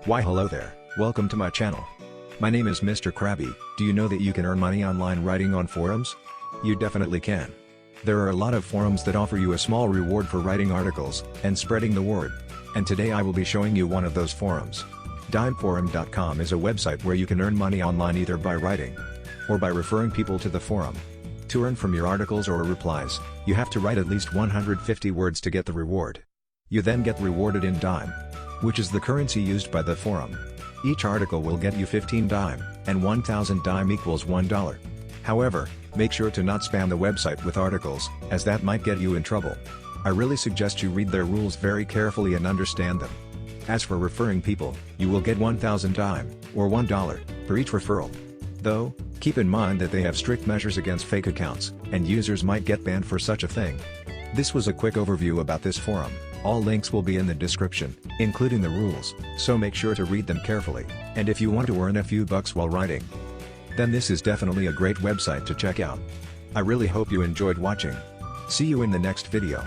Why hello there, welcome to my channel. My name is Mr. Krabby. Do you know that you can earn money online writing on forums? You definitely can. There are a lot of forums that offer you a small reward for writing articles and spreading the word. And today I will be showing you one of those forums. Dimeforum.com is a website where you can earn money online either by writing or by referring people to the forum. To earn from your articles or replies, you have to write at least 150 words to get the reward. You then get rewarded in Dime, which is the currency used by the forum. Each article will get you 15 Dime, and 1000 Dime equals $1. However, make sure to not spam the website with articles, as that might get you in trouble. I really suggest you read their rules very carefully and understand them. As for referring people, you will get 1000 Dime, or $1, for each referral. Though, keep in mind that they have strict measures against fake accounts, and users might get banned for such a thing. This was a quick overview about this forum. All links will be in the description, including the rules, so make sure to read them carefully. And if you want to earn a few bucks while writing, then this is definitely a great website to check out. I really hope you enjoyed watching. See you in the next video.